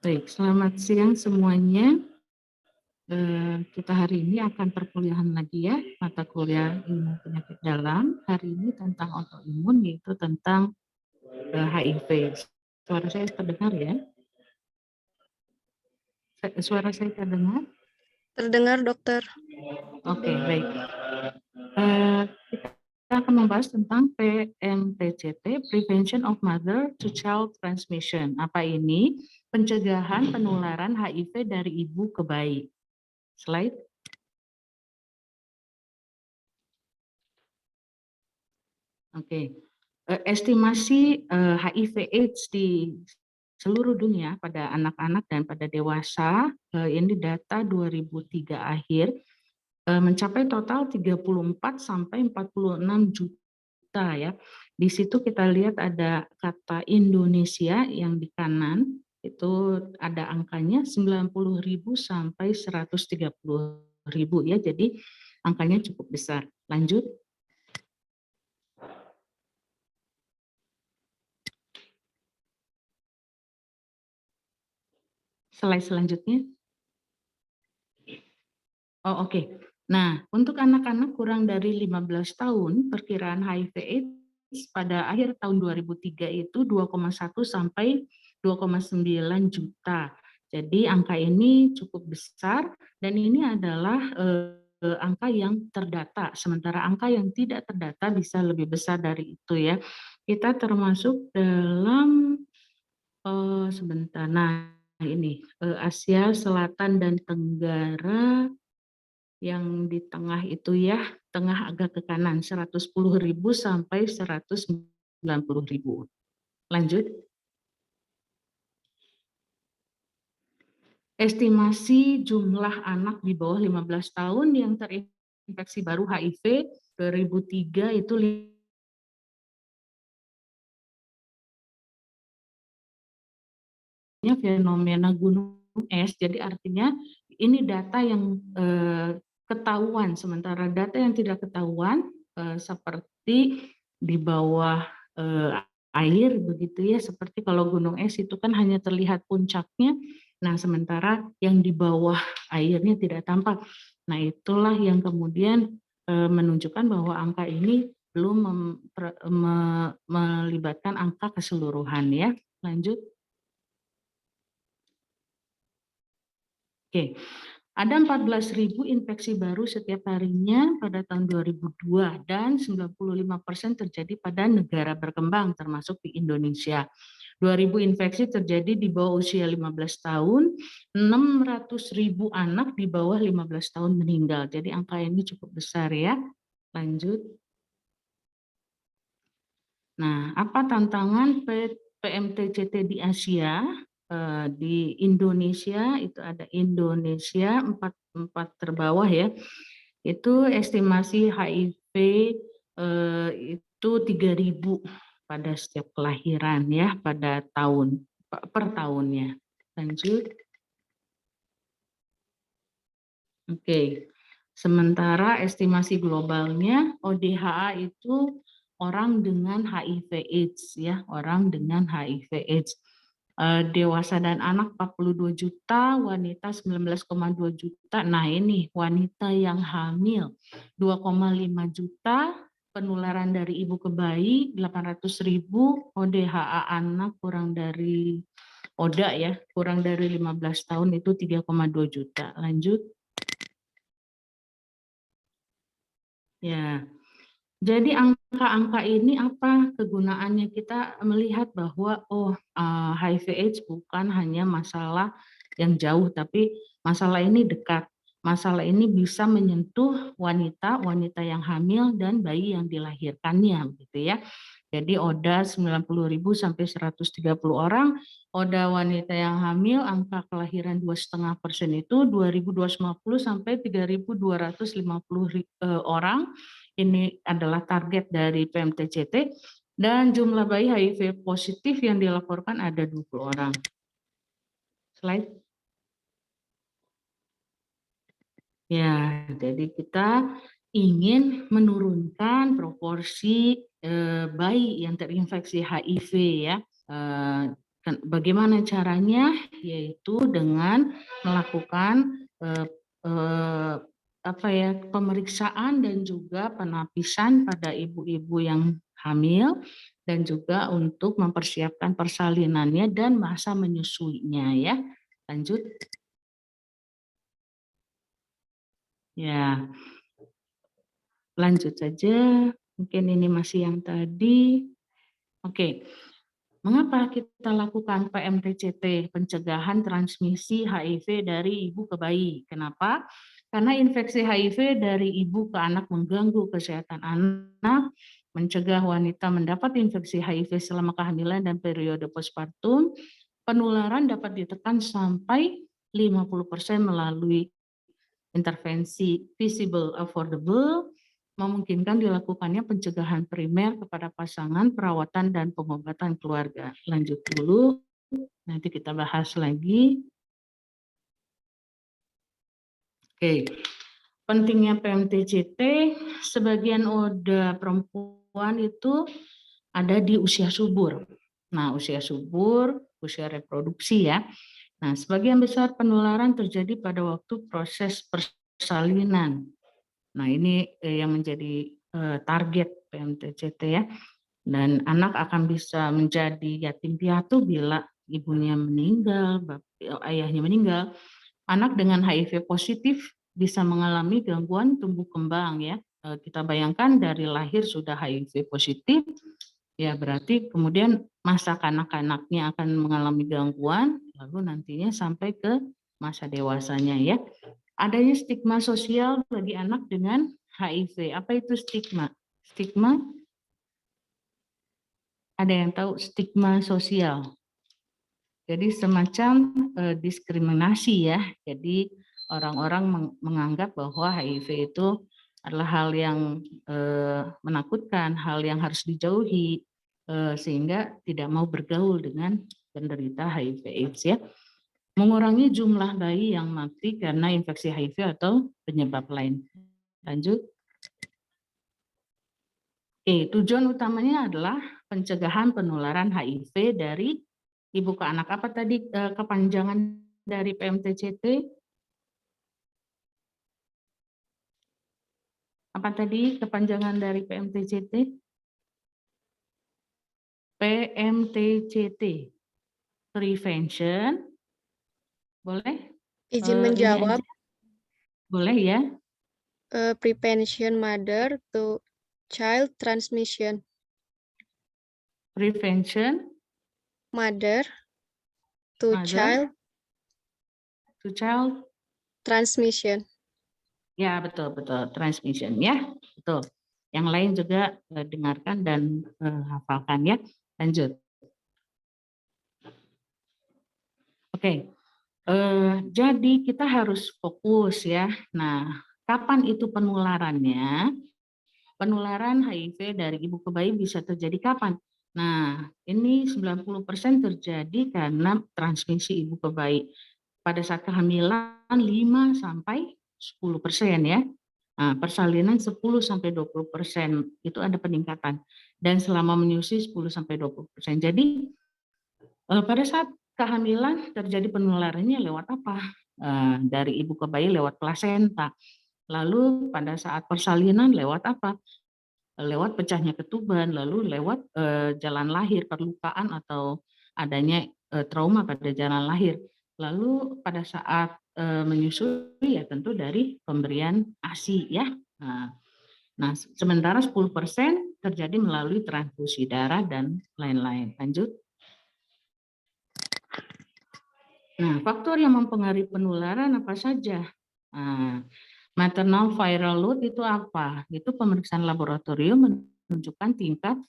Baik, selamat siang semuanya. Kita hari ini akan perkuliahan lagi ya, mata kuliah ilmu penyakit dalam. Hari ini tentang autoimun, yaitu tentang HIV. Suara saya terdengar ya? Suara saya terdengar? Terdengar, dokter. Oke, baik. Kita akan membahas tentang PMTCT, Prevention of Mother to Child Transmission. Apa ini? Pencegahan penularan HIV dari ibu ke bayi. Slide. Oke. Estimasi HIV/AIDS di seluruh dunia pada anak-anak dan pada dewasa, ini data 2003 akhir, mencapai total 34 sampai 46 juta ya. Di situ kita lihat ada kata Indonesia yang di kanan, itu ada angkanya 90.000 sampai 130.000 ya. Jadi angkanya cukup besar. Lanjut. Slide selanjutnya. Oh, oke. Nah, untuk anak-anak kurang dari 15 tahun, perkiraan HIV/AIDS pada akhir tahun 2003 itu 2,1 sampai 2,9 juta. Jadi angka ini cukup besar dan ini adalah angka yang terdata. Sementara angka yang tidak terdata bisa lebih besar dari itu ya. Kita termasuk dalam sebentar. Nah, ini Asia Selatan dan Tenggara yang di tengah itu ya, tengah agak ke kanan, 110.000 sampai 190.000. Lanjut. Estimasi jumlah anak di bawah 15 tahun yang terinfeksi baru HIV 2003 itu fenomena gunung es. Jadi artinya ini data yang ketahuan, sementara data yang tidak ketahuan seperti di bawah air begitu ya, seperti kalau gunung es itu kan hanya terlihat puncaknya, nah sementara yang di bawah airnya tidak tampak. Nah itulah yang kemudian menunjukkan bahwa angka ini belum melibatkan angka keseluruhan ya. Lanjut. Oke, ada 14.000 infeksi baru setiap harinya pada tahun 2002 dan 95% terjadi pada negara berkembang termasuk di Indonesia. 2.000 infeksi terjadi di bawah usia 15 tahun, 600.000 anak di bawah 15 tahun meninggal. Jadi angka ini cukup besar ya. Lanjut. Nah, apa tantangan PMTCT di Asia? Di Indonesia itu ada Indonesia empat terbawah ya. Itu estimasi HIV itu 3.000 pada setiap kelahiran ya, pada tahun per tahunnya. Lanjut. Oke. Sementara estimasi globalnya ODHA itu orang dengan HIV/AIDS ya, orang dengan HIV/AIDS. Dewasa dan anak 42 juta, wanita 19,2 juta. Nah ini wanita yang hamil 2,5 juta, penularan dari ibu ke bayi 800.000, ODHA anak kurang dari ODA ya, kurang dari 15 tahun itu 3,2 juta. Lanjut. Ya, jadi angka-angka ini apa kegunaannya? Kita melihat bahwa HIV/AIDS bukan hanya masalah yang jauh, tapi masalah ini dekat. Masalah ini bisa menyentuh wanita yang hamil dan bayi yang dilahirkannya, gitu ya. Jadi ODA 90.000 sampai 130 orang, ODA wanita yang hamil angka kelahiran 2,5% itu 2.250 sampai 3.250 orang. Ini adalah target dari PMTCT dan jumlah bayi HIV positif yang dilaporkan ada 20 orang. Slide. Ya, jadi kita ingin menurunkan proporsi bayi yang terinfeksi HIV ya. Bagaimana caranya? Yaitu dengan melakukan pemeriksaan dan juga penapisan pada ibu-ibu yang hamil dan juga untuk mempersiapkan persalinannya dan masa menyusuinya ya. Lanjut. Ya, lanjut saja. Mungkin ini masih yang tadi. Oke. Mengapa kita lakukan PMTCT, pencegahan transmisi HIV dari ibu ke bayi? Kenapa? Karena infeksi HIV dari ibu ke anak mengganggu kesehatan anak, mencegah wanita mendapat infeksi HIV selama kehamilan dan periode postpartum, penularan dapat ditekan sampai 50% melalui intervensi visible affordable, memungkinkan dilakukannya pencegahan primer kepada pasangan, perawatan, dan pengobatan keluarga. Lanjut dulu, nanti kita bahas lagi. Oke, pentingnya PMTCT, sebagian ODA perempuan itu ada di usia subur. Nah, usia subur, usia reproduksi ya. Nah, sebagian besar penularan terjadi pada waktu proses persalinan. Nah, ini yang menjadi target PMTCT ya. Dan anak akan bisa menjadi yatim piatu bila ibunya meninggal, ayahnya meninggal. Anak dengan HIV positif bisa mengalami gangguan tumbuh kembang ya. Kita bayangkan dari lahir sudah HIV positif, ya berarti kemudian masa kanak-kanaknya akan mengalami gangguan, lalu nantinya sampai ke masa dewasanya ya. Adanya stigma sosial bagi anak dengan HIV. Apa itu stigma? Stigma, ada yang tahu stigma sosial? Jadi semacam diskriminasi ya. Jadi orang-orang menganggap bahwa HIV itu adalah hal yang menakutkan, hal yang harus dijauhi, sehingga tidak mau bergaul dengan penderita HIV/AIDS ya. Mengurangi jumlah bayi yang mati karena infeksi HIV atau penyebab lain. Lanjut. Oke, tujuan utamanya adalah pencegahan penularan HIV dari ibu ke anak. Apa tadi kepanjangan dari PMTCT? Apa tadi kepanjangan dari PMTCT? PMTCT, prevention, boleh? Izin Ini menjawab, aja, boleh ya? prevention mother to child transmission. Prevention, Mother to mother child to child. transmission. Ya, betul, transmission ya, betul. Yang lain juga dengarkan dan hafalkan ya. Lanjut. Oke, jadi kita harus fokus ya. Nah, kapan itu penularannya? Penularan HIV dari ibu ke bayi bisa terjadi kapan? Nah, ini 90% terjadi karena transmisi ibu ke bayi. Pada saat kehamilan 5 sampai 10% ya. Nah, persalinan 10 sampai 20% itu ada peningkatan. Dan selama menyusui 10 sampai 20%. Jadi pada saat kehamilan terjadi penularannya lewat apa? Dari ibu ke bayi lewat plasenta. Lalu pada saat persalinan lewat apa? Lewat pecahnya ketuban, lalu lewat jalan lahir, perlukaan atau adanya trauma pada jalan lahir. Lalu pada saat menyusui ya tentu dari pemberian ASI ya. Nah, sementara 10% terjadi melalui transfusi darah dan lain-lain. Lanjut. Nah, faktor yang mempengaruhi penularan apa saja? Nah, maternal viral load itu apa? Itu pemeriksaan laboratorium menunjukkan tingkat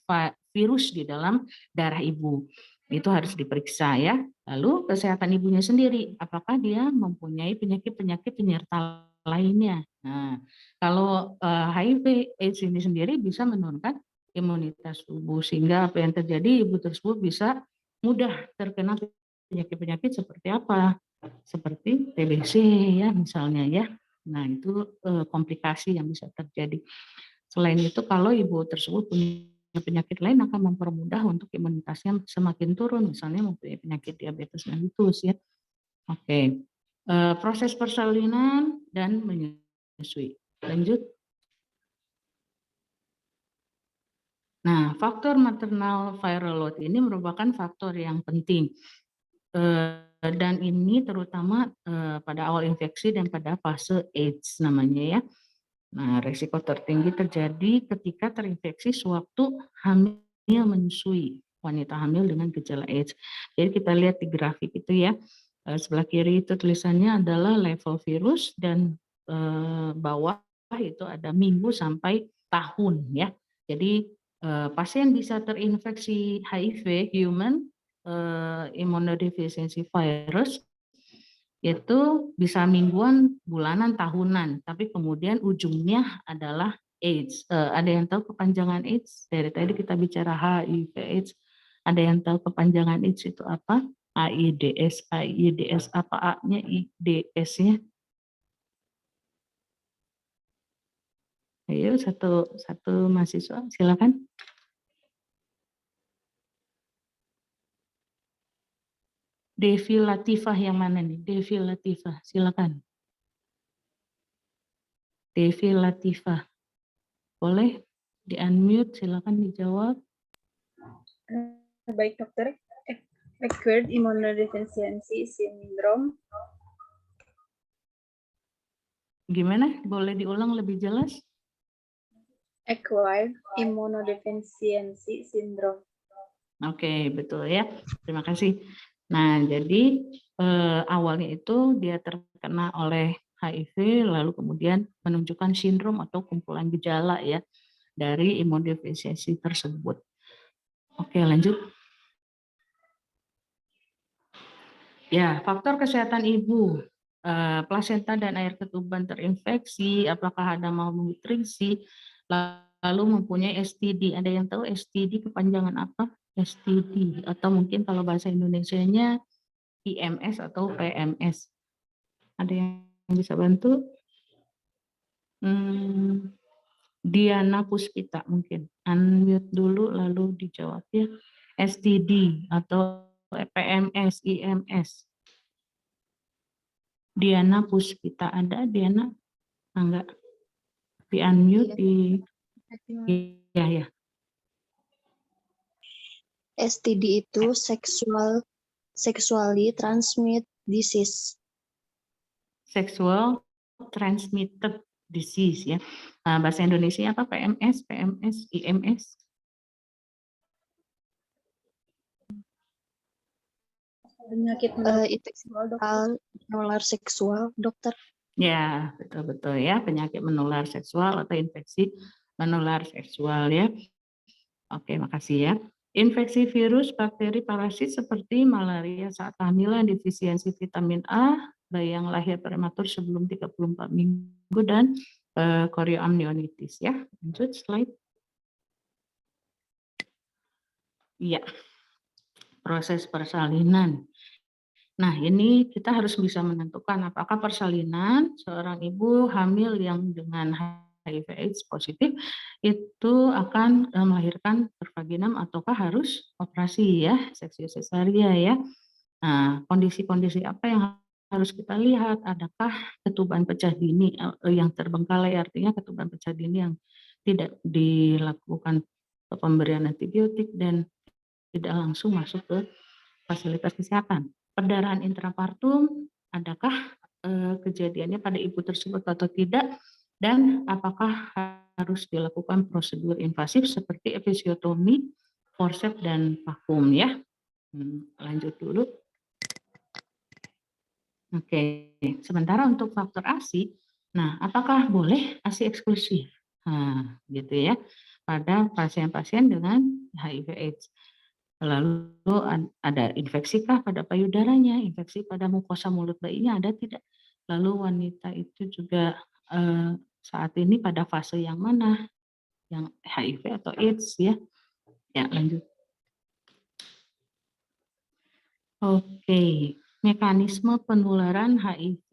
virus di dalam darah ibu. Itu harus diperiksa ya. Lalu kesehatan ibunya sendiri, apakah dia mempunyai penyakit-penyakit penyerta lainnya. Nah, kalau HIV/AIDS ini sendiri bisa menurunkan imunitas tubuh sehingga apa yang terjadi ibu tersebut bisa mudah terkena penyakit-penyakit seperti apa? Seperti TBC ya misalnya ya. Nah, itu komplikasi yang bisa terjadi. Selain itu kalau ibu tersebut punya penyakit lain akan mempermudah untuk imunitasnya semakin turun, misalnya mempunyai penyakit diabetes mellitus ya. Oke, proses persalinan dan menyusui. Lanjut. Nah, faktor maternal viral load ini merupakan faktor yang penting. Dan ini terutama pada awal infeksi dan pada fase AIDS namanya ya. Nah, risiko tertinggi terjadi ketika terinfeksi sewaktu hamil menyusui, wanita hamil dengan gejala AIDS. Jadi kita lihat di grafik itu ya, sebelah kiri itu tulisannya adalah level virus dan bawah itu ada minggu sampai tahun ya. Jadi pasien bisa terinfeksi HIV human immunodeficiency virus itu bisa mingguan, bulanan, tahunan, tapi kemudian ujungnya adalah AIDS. Ada yang tahu kepanjangan AIDS? Dari tadi kita bicara HIV AIDS. Ada yang tahu kepanjangan AIDS itu apa? AIDS, AIDS apa A-nya, IDS-nya? Ayo satu mahasiswa, silakan. Devi Latifah yang mana nih? Devi Latifah, silakan. Devi Latifah, boleh di-unmute, silakan dijawab. Baik dokter, acquired immunodeficiency syndrome. Gimana? Boleh diulang lebih jelas? Acquired immunodeficiency syndrome. Oke, betul ya. Terima kasih. Nah, jadi awalnya itu dia terkena oleh HIV, lalu kemudian menunjukkan sindrom atau kumpulan gejala ya dari imunodefisiensi tersebut. Oke, lanjut. Ya, faktor kesehatan ibu, plasenta dan air ketuban terinfeksi, apakah ada malnutrisi, lalu mempunyai STD. Ada yang tahu STD kepanjangan apa? STD atau mungkin kalau bahasa Indonesianya IMS atau PMS. Ada yang bisa bantu? Diana Puspita mungkin. Unmute dulu lalu dijawab ya. STD atau PMS, IMS. Diana Puspita ada? Diana? Enggak. Di unmute di ya ya. STD itu sexually transmitted disease. Sexual transmitted disease ya. Bahasa Indonesia apa? PMS, PMS, IMS. Penyakit menular seksual, dokter. Ya, betul-betul ya, penyakit menular seksual atau infeksi menular seksual ya. Oke, makasih ya. Infeksi virus, bakteri, parasit seperti malaria saat kehamilan, defisiensi vitamin A, bayi yang lahir prematur sebelum 34 minggu, dan chorioamnionitis ya. Lanjut slide. Iya, proses persalinan. Nah, ini kita harus bisa menentukan apakah persalinan seorang ibu hamil yang dengan HIV/AIDS positif itu akan melahirkan per vaginam ataukah harus operasi ya, seksio sesaria ya. Nah, kondisi-kondisi apa yang harus kita lihat? Adakah ketuban pecah dini yang terbengkalai, artinya ketuban pecah dini yang tidak dilakukan pemberian antibiotik dan tidak langsung masuk ke fasilitas kesehatan. Perdarahan intrapartum, adakah kejadiannya pada ibu tersebut atau tidak, dan apakah harus dilakukan prosedur invasif seperti episiotomi, forceps, dan vakum ya. Lanjut dulu. Oke, sementara untuk faktor ASI, nah apakah boleh ASI eksklusif? Nah, gitu ya, pada pasien-pasien dengan HIV/AIDS. Lalu ada infeksikah pada payudaranya, infeksi pada mukosa mulut bayinya ada tidak? Lalu wanita itu juga saat ini pada fase yang mana? Yang HIV atau AIDS ya? Ya, lanjut. Oke, mekanisme penularan HIV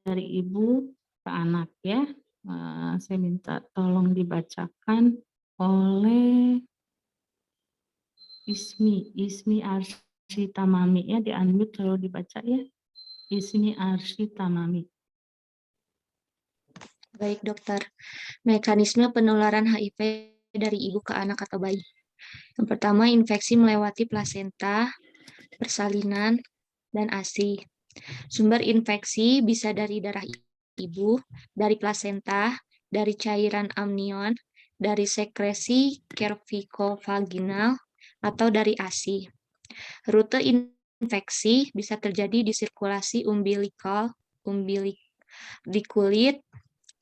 dari ibu ke anak ya. Saya minta tolong dibacakan oleh Ismi Arsy Tamami ya, di-unmute kalau dibaca ya. Ismi Arsy Tamami. Baik, dokter. Mekanisme penularan HIV dari ibu ke anak atau bayi. Yang pertama, infeksi melewati plasenta, persalinan, dan ASI. Sumber infeksi bisa dari darah ibu, dari plasenta, dari cairan amnion, dari sekresi cervicovaginal, atau dari ASI. Rute infeksi bisa terjadi di sirkulasi umbilikal, di kulit,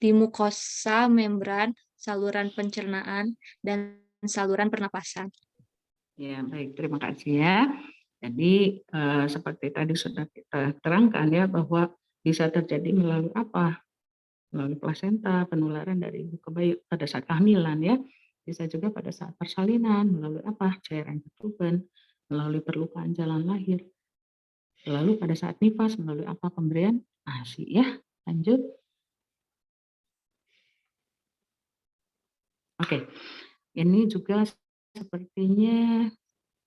di mukosa membran, saluran pencernaan, dan saluran pernapasan. Ya, baik. Terima kasih ya. Jadi seperti tadi sudah kita terangkan ya, bahwa bisa terjadi melalui apa? Melalui plasenta, penularan dari ibu ke bayi pada saat kehamilan ya. Bisa juga pada saat persalinan, melalui apa? Cairan ketuban, melalui perlukaan jalan lahir. Lalu pada saat nifas, melalui apa? Pemberian ASI ya. Lanjut. Oke, ini juga sepertinya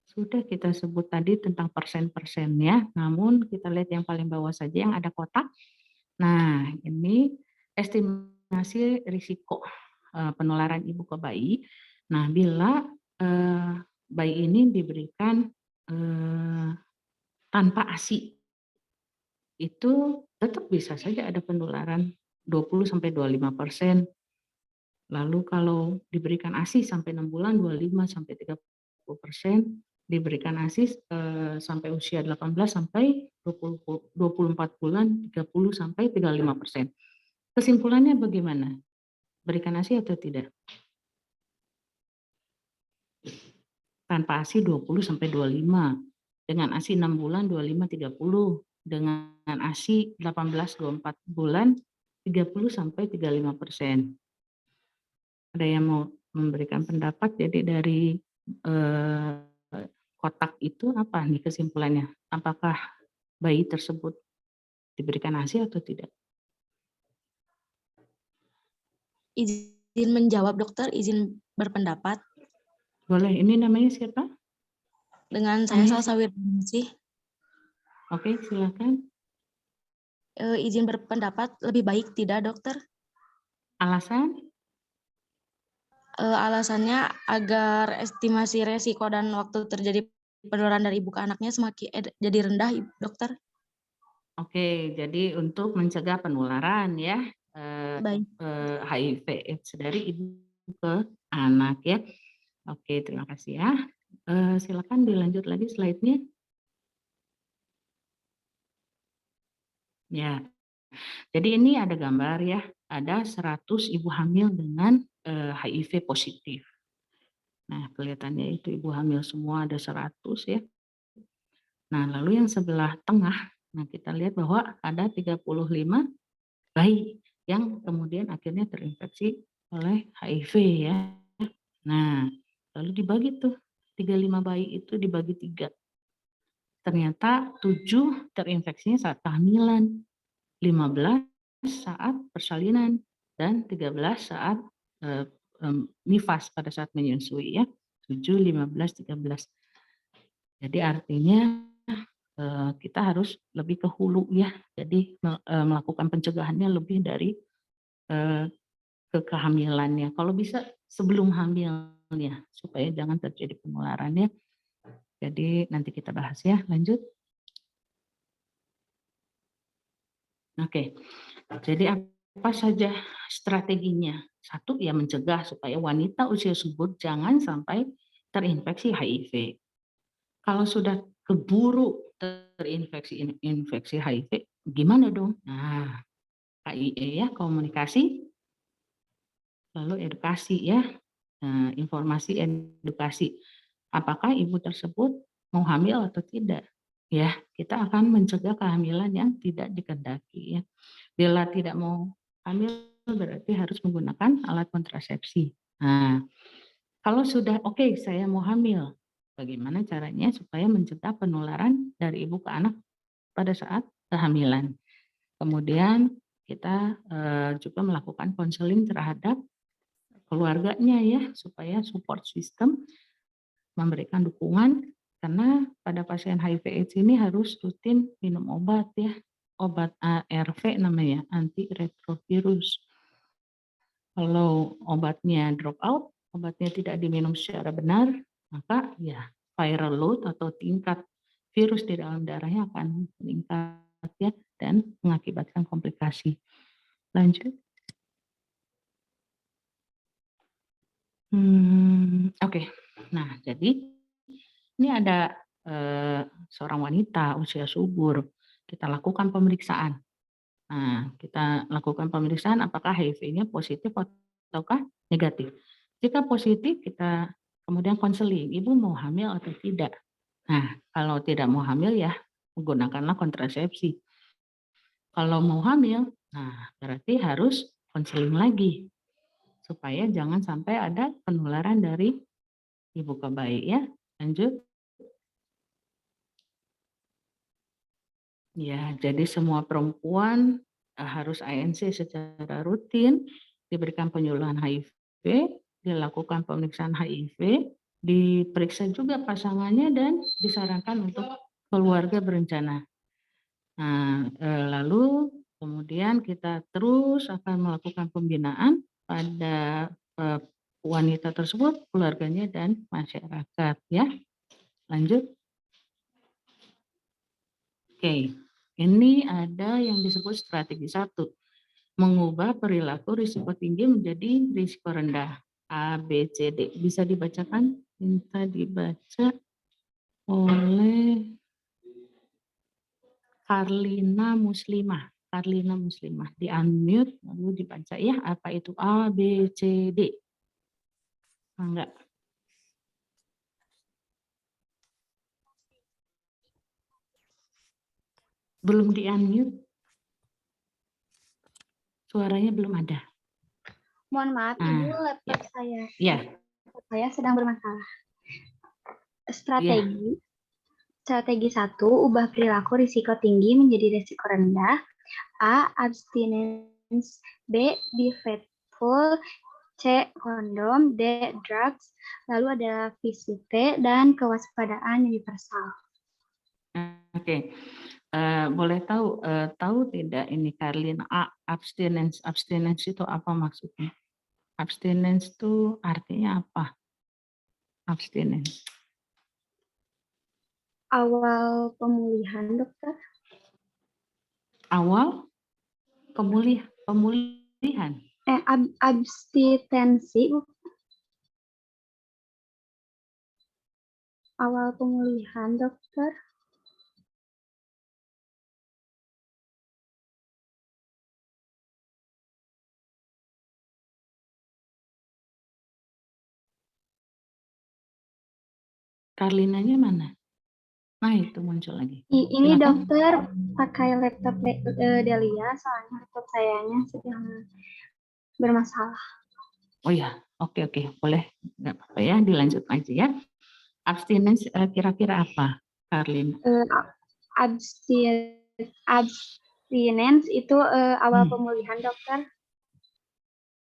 sudah kita sebut tadi tentang persen-persennya, namun kita lihat yang paling bawah saja yang ada kotak. Nah, ini estimasi risiko penularan ibu ke bayi. Nah, bila bayi ini diberikan tanpa ASI, itu tetap bisa saja ada penularan 20-25%. Lalu kalau diberikan ASI sampai 6 bulan 25-30%, diberikan ASI sampai usia 18 sampai 24 bulan 30-35%. Kesimpulannya bagaimana? Berikan ASI atau tidak? Tanpa ASI 20-25, dengan ASI 6 bulan 25-30, dengan ASI 18-24 bulan 30-35%. Ada yang mau memberikan pendapat? Jadi dari kotak itu apa nih kesimpulannya? Apakah bayi tersebut diberikan ASI atau tidak? Izin menjawab, dokter, izin berpendapat. Boleh, ini namanya siapa? Dengan saya Salsa Wirdansih. Oke, silakan. Izin berpendapat, lebih baik tidak, dokter? Alasan? Alasannya agar estimasi resiko dan waktu terjadi penularan dari ibu ke anaknya semakin jadi rendah, dokter. Oke, jadi untuk mencegah penularan ya, Baik. HIV/AIDS dari ibu ke anak ya. Oke, terima kasih ya. Silakan dilanjut lagi slide-nya. Ya, jadi ini ada gambar ya, ada 100 ibu hamil dengan HIV positif. Nah, kelihatannya itu ibu hamil semua ada 100 ya. Nah, lalu yang sebelah tengah, nah kita lihat bahwa ada 35 bayi yang kemudian akhirnya terinfeksi oleh HIV ya. Nah, lalu dibagi tuh 35 bayi itu dibagi 3. Ternyata 7 terinfeksinya saat kehamilan, 15 saat persalinan, dan 13 saat nifas pada saat menyusui ya. 7, 15, 13. Jadi artinya kita harus lebih ke hulu ya. Jadi melakukan pencegahannya lebih dari ke kehamilannya. Kalau bisa sebelum hamilnya supaya jangan terjadi penularannya. Jadi nanti kita bahas ya, lanjut. Oke. Jadi apa saja strateginya? Satu ya mencegah supaya wanita usia subur jangan sampai terinfeksi HIV. Kalau sudah keburu terinfeksi HIV, gimana dong? Nah, KIE ya, komunikasi, lalu edukasi ya, informasi edukasi. Apakah ibu tersebut mau hamil atau tidak? Ya, kita akan mencegah kehamilan yang tidak dikehendaki ya. Bila tidak mau hamil berarti harus menggunakan alat kontrasepsi. Nah, kalau sudah oke, saya mau hamil, bagaimana caranya supaya mencegah penularan dari ibu ke anak pada saat kehamilan? Kemudian kita juga melakukan konseling terhadap keluarganya ya, supaya support system memberikan dukungan karena pada pasien HIV/AIDS ini harus rutin minum obat ya, obat ARV namanya, antiretrovirus. Kalau obatnya drop out, obatnya tidak diminum secara benar, maka ya viral load atau tingkat virus di dalam darahnya akan meningkat ya dan mengakibatkan komplikasi. Lanjut. Oke. Nah, jadi ini ada seorang wanita usia subur. Kita lakukan pemeriksaan. Nah, kita lakukan pemeriksaan apakah HIV-nya positif ataukah negatif. Jika positif, kita kemudian konseling, ibu mau hamil atau tidak. Nah, kalau tidak mau hamil ya menggunakanlah kontrasepsi. Kalau mau hamil, nah berarti harus konseling lagi supaya jangan sampai ada penularan dari ibu ke bayi ya. Lanjut. Ya, jadi semua perempuan harus ANC secara rutin, diberikan penyuluhan HIV, dilakukan pemeriksaan HIV, diperiksa juga pasangannya dan disarankan untuk keluarga berencana. Nah, lalu kemudian kita terus akan melakukan pembinaan pada wanita tersebut, keluarganya dan masyarakat ya. Lanjut. Oke, ini ada yang disebut strategi 1. Mengubah perilaku risiko tinggi menjadi risiko rendah. A, B, C, D. Bisa dibacakan? Minta dibaca oleh Karlina Muslimah. Karlina Muslimah. Di-unmute lalu dibaca ya. Apa itu A, B, C, D? Enggak. Belum di-unmute. Suaranya belum ada. Mohon maaf, Ibu, laptop saya. Ya. Saya sedang bermasalah. Strategi 1, ubah perilaku risiko tinggi menjadi risiko rendah. A, abstinence. B, be faithful. C, kondom. D, drugs. Lalu ada VCT dan kewaspadaan universal. Oke. Boleh tahu tidak ini Karlin, abstinence itu apa maksudnya? Abstinence itu artinya apa? Abstinence. Awal pemulihan, dokter. Awal pemulihan. Abstinensi. Awal pemulihan, dokter. Karlinanya mana? Nah, itu muncul lagi. Ini Silakan. dokter pakai laptop Delia, soalnya laptop sayanya sedang bermasalah. Oh ya, oke, boleh, nggak apa-apa ya, dilanjut aja ya. Abstinence kira-kira apa, Karlin? Abstinence itu awal pemulihan, dokter.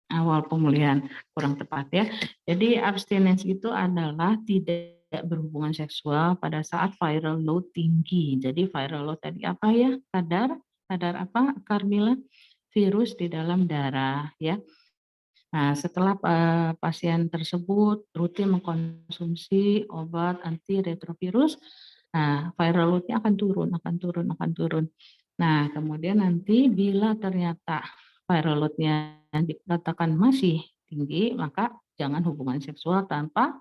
Awal pemulihan, kurang tepat ya. Jadi abstinence itu adalah tidak berhubungan seksual pada saat viral load tinggi. Jadi viral load tadi apa ya? Kadar apa, Carmila? Virus di dalam darah ya. Nah, setelah pasien tersebut rutin mengkonsumsi obat antiretrovirus, nah viral load-nya akan turun. Nah, kemudian nanti bila ternyata viral load-nya dikatakan masih tinggi, maka jangan hubungan seksual tanpa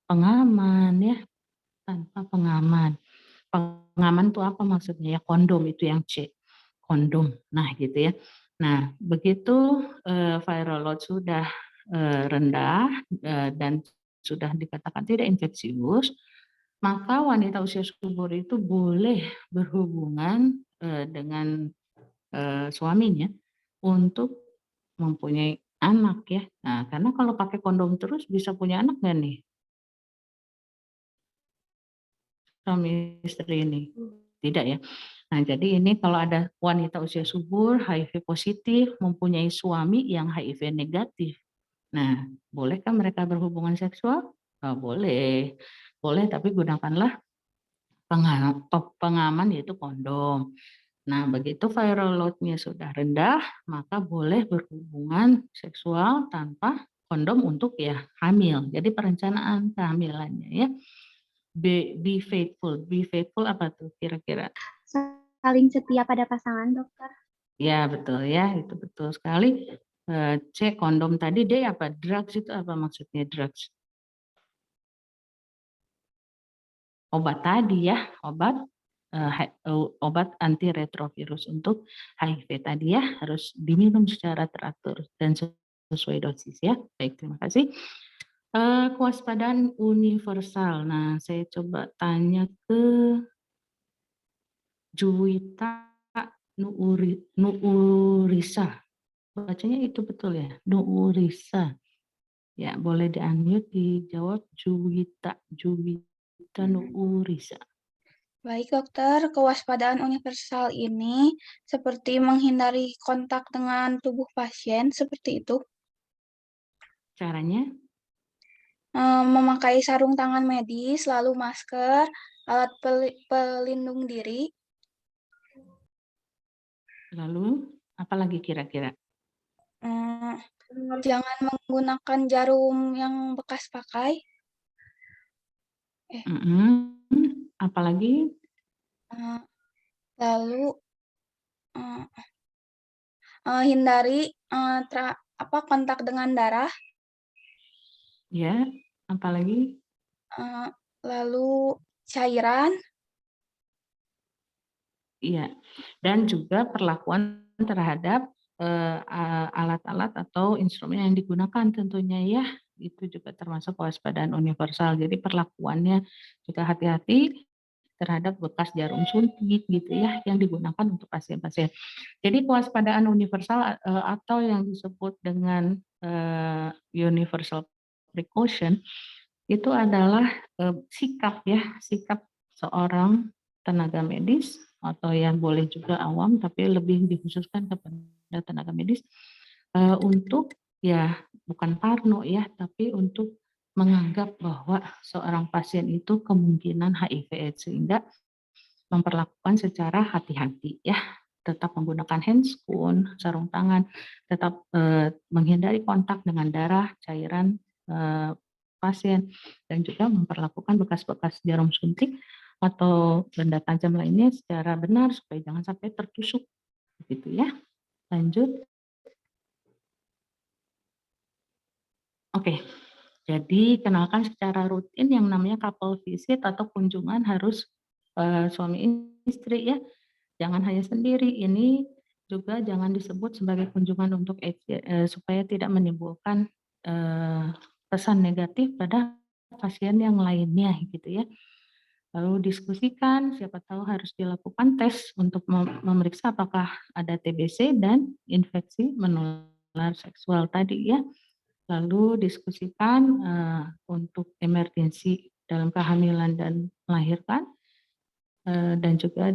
pengaman ya, tanpa pengaman. Pengaman itu apa maksudnya ya? Kondom itu yang C, kondom. Nah, gitu ya. Nah, begitu viral load sudah rendah dan sudah dikatakan tidak infeksius, maka wanita usia subur itu boleh berhubungan dengan suaminya untuk mempunyai anak ya. Nah, karena kalau pakai kondom terus bisa punya anak nggak nih? Suami istri ini? Tidak ya. Nah, jadi ini kalau ada wanita usia subur, HIV positif, mempunyai suami yang HIV negatif. Nah, bolehkah mereka berhubungan seksual? Oh, boleh. Boleh, tapi gunakanlah pengaman yaitu kondom. Nah, begitu viral load-nya sudah rendah, maka boleh berhubungan seksual tanpa kondom untuk ya hamil. Jadi perencanaan kehamilannya ya. Be faithful. Be faithful apa tuh kira-kira? Saling setia pada pasangan, dokter. Ya, betul ya. Itu betul sekali. C, kondom tadi. D apa? Drugs itu apa maksudnya drugs? Obat tadi ya, obat antiretrovirus untuk HIV tadi ya, harus diminum secara teratur dan sesuai dosis ya. Baik, terima kasih. Kewaspadaan universal. Nah, saya coba tanya ke Juwita Nuurisa. Bacanya itu betul ya, Nuurisa. Ya, boleh di-unmute, dijawab Juwita Nuurisa. Baik, dokter. Kewaspadaan universal ini seperti menghindari kontak dengan tubuh pasien, seperti itu. Caranya? Memakai sarung tangan medis, lalu masker, alat pelindung diri. Lalu, apa lagi kira-kira? Jangan menggunakan jarum yang bekas pakai. Apalagi? Lalu hindari kontak dengan darah. Ya, apalagi? Lalu cairan. Iya, dan juga perlakuan terhadap alat-alat atau instrumen yang digunakan tentunya ya, itu juga termasuk kewaspadaan universal. Jadi perlakuannya juga hati-hati terhadap bekas jarum suntik gitu ya yang digunakan untuk pasien-pasien. Jadi kewaspadaan universal atau yang disebut dengan universal precaution itu adalah sikap seorang tenaga medis atau yang boleh juga awam tapi lebih dikhususkan kepada tenaga medis untuk ya bukan parno ya tapi untuk menganggap bahwa seorang pasien itu kemungkinan HIV/AIDS sehingga memperlakukan secara hati-hati ya, tetap menggunakan handscoon, sarung tangan, tetap menghindari kontak dengan darah, cairan pasien, dan juga memperlakukan bekas-bekas jarum suntik atau benda tajam lainnya secara benar supaya jangan sampai tertusuk, begitu ya. Lanjut. Oke, jadi kenalkan secara rutin yang namanya couple visit atau kunjungan harus suami istri ya, jangan hanya sendiri. Ini juga jangan disebut sebagai kunjungan untuk AIDS supaya tidak menimbulkan pesan negatif pada pasien yang lainnya gitu ya. Lalu diskusikan, siapa tahu harus dilakukan tes untuk memeriksa apakah ada TBC dan infeksi menular seksual tadi ya. Lalu diskusikan untuk emergensi dalam kehamilan dan melahirkan dan juga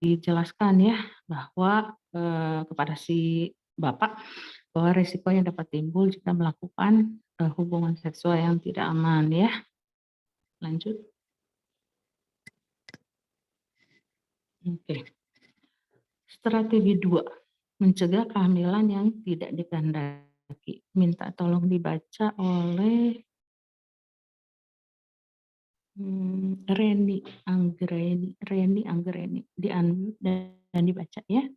dijelaskan ya bahwa kepada si bapak bahwa risiko yang dapat timbul jika melakukan hubungan seksual yang tidak aman ya. Lanjut. Oke. Strategi 2, mencegah kehamilan yang tidak dikehendaki. Minta tolong dibaca oleh Reni Anggreni, di-unmute dan dibaca ya.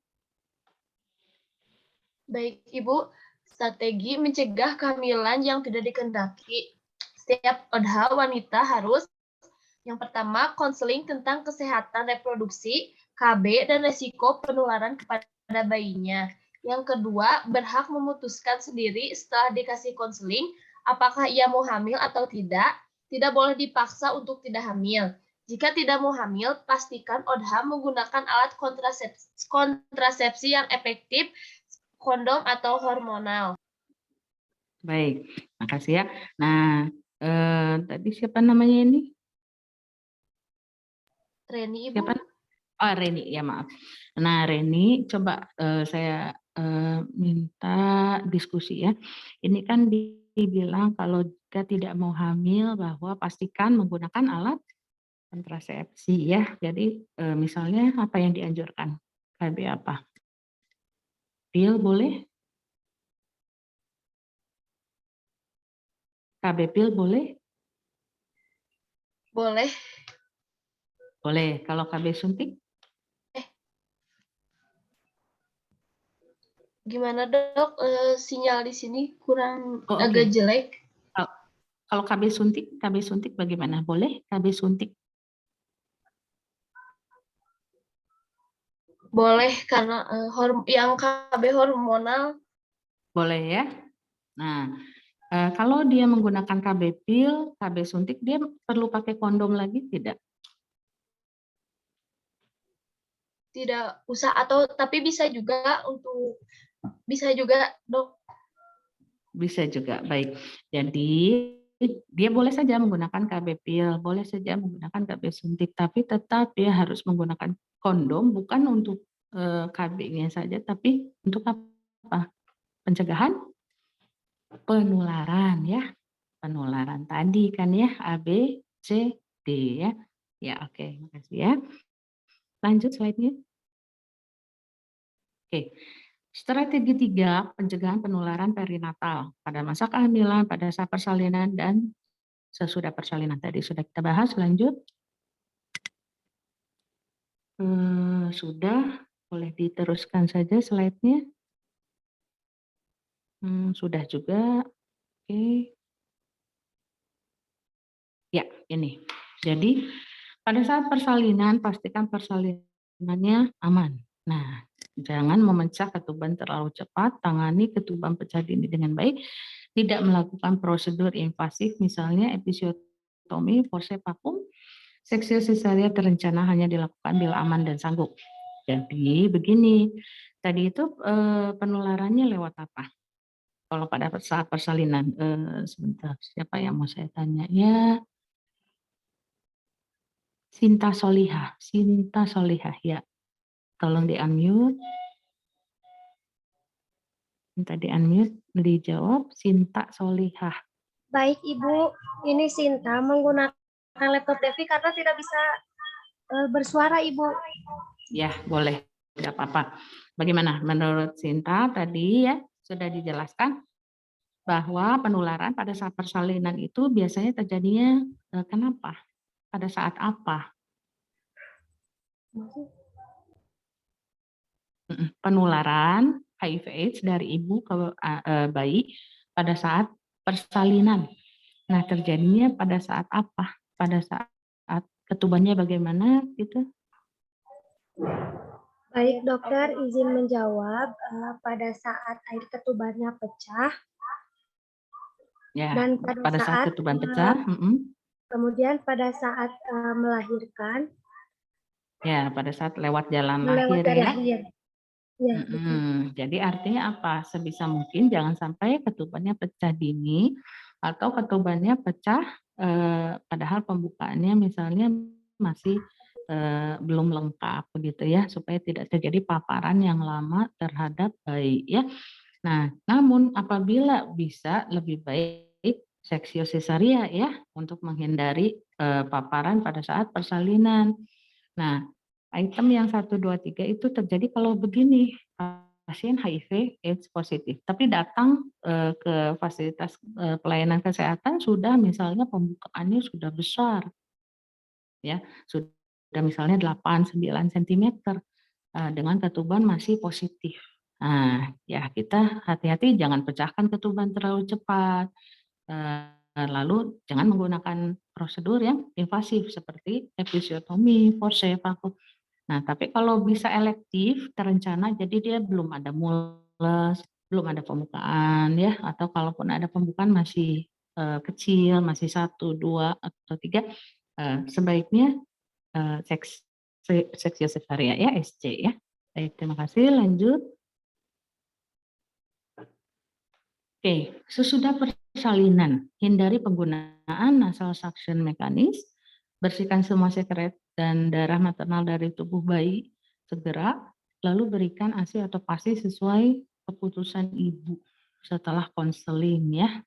Baik, Ibu. Strategi mencegah kehamilan yang tidak dikehendaki. Setiap ODHA wanita harus yang pertama, konseling tentang kesehatan reproduksi, KB, dan resiko penularan kepada bayinya. Yang kedua, berhak memutuskan sendiri setelah dikasih konseling apakah ia mau hamil atau tidak. Tidak boleh dipaksa untuk tidak hamil. Jika tidak mau hamil, pastikan ODHA menggunakan alat kontrasepsi yang efektif, kondom atau hormonal. Baik, makasih ya. Nah, tadi siapa namanya ini? Reni, Ibu. Siapa? Oh, Reni, ya maaf. Nah, Reni, coba saya minta diskusi ya. Ini kan di bilang kalau jika tidak mau hamil bahwa pastikan menggunakan alat kontrasepsi ya. Jadi misalnya apa yang dianjurkan? KB apa? Pil boleh? KB pil boleh? Boleh. Boleh. Kalau KB suntik? Gimana dok? Sinyal di sini kurang Oh, agak oke. jelek. Kalau KB suntik bagaimana? Boleh KB suntik? Boleh karena yang KB hormonal. Boleh ya. Nah, kalau dia menggunakan KB pil, KB suntik, dia perlu pakai kondom lagi tidak? Tidak usah, atau tapi bisa juga dok. Bisa juga, baik. Jadi dia boleh saja menggunakan KB pil, boleh saja menggunakan KB suntik, tapi tetap dia harus menggunakan kondom bukan untuk KB-nya saja, tapi untuk apa? Pencegahan penularan ya. Penularan tadi kan ya, A, B, C, D ya. Ya, oke, makasih ya. Lanjut slide-nya. Oke. Strategi 3, pencegahan penularan perinatal pada masa kehamilan, pada saat persalinan, dan sesudah persalinan. Tadi sudah kita bahas, lanjut. Sudah, boleh diteruskan saja slide-nya. Sudah juga, oke. Ya, ini. Jadi, pada saat persalinan, pastikan persalinannya aman. Nah, jangan memecah ketuban terlalu cepat, tangani ketuban pecah dini dengan baik, tidak melakukan prosedur invasif, misalnya episiotomi, forceps vacuum, seksi sesaria terencana hanya dilakukan bila aman dan sanggup. Jadi begini, tadi itu penularannya lewat apa? Kalau pada saat persalinan, sebentar, siapa yang mau saya tanya ya? Sinta Solihah ya. Tolong di-unmute. Minta di-unmute, dijawab Sinta Solihah. Baik Ibu, ini Sinta menggunakan laptop Devi karena tidak bisa bersuara Ibu. Ya, boleh. Tidak apa-apa. Bagaimana menurut Sinta tadi ya sudah dijelaskan bahwa penularan pada saat persalinan itu biasanya terjadinya kenapa? Pada saat apa? Penularan HIV/AIDS dari ibu ke bayi pada saat persalinan. Nah, terjadinya pada saat apa? Pada saat ketubannya bagaimana gitu? Baik dokter, izin menjawab pada saat air ketubannya pecah. Ya, Dan pada saat ketuban pecah. Kemudian pada saat melahirkan. Ya, pada saat lewat jalan lahir ya. Lahir. Ya, jadi artinya apa? Sebisa mungkin jangan sampai ketubannya pecah dini atau ketubannya pecah padahal pembukaannya misalnya masih belum lengkap begitu ya, supaya tidak terjadi paparan yang lama terhadap bayi ya. Nah, namun apabila bisa lebih baik seksio sesaria ya untuk menghindari paparan pada saat persalinan. Nah, item yang 1, 2, 3 itu terjadi kalau begini, pasien HIV AIDS positif, tapi datang ke fasilitas pelayanan kesehatan sudah misalnya pembukaannya sudah besar, ya sudah misalnya 8, 9 cm dengan ketuban masih positif. Nah, ya kita hati-hati jangan pecahkan ketuban terlalu cepat. Lalu jangan menggunakan prosedur yang invasif seperti episiotomi, forceps vacuum. Nah, tapi kalau bisa elektif, terencana, jadi dia belum ada mules, belum ada pembukaan ya, atau kalaupun ada pembukaan masih kecil, masih 1, 2, atau 3, sebaiknya seksio sesaria ya, SC ya. Baik, terima kasih. Lanjut. Oke, sesudah persalinan, hindari penggunaan nasal suction mekanis, bersihkan semua sekret dan darah maternal dari tubuh bayi segera, lalu berikan ASI atau PASI sesuai keputusan ibu setelah konseling ya.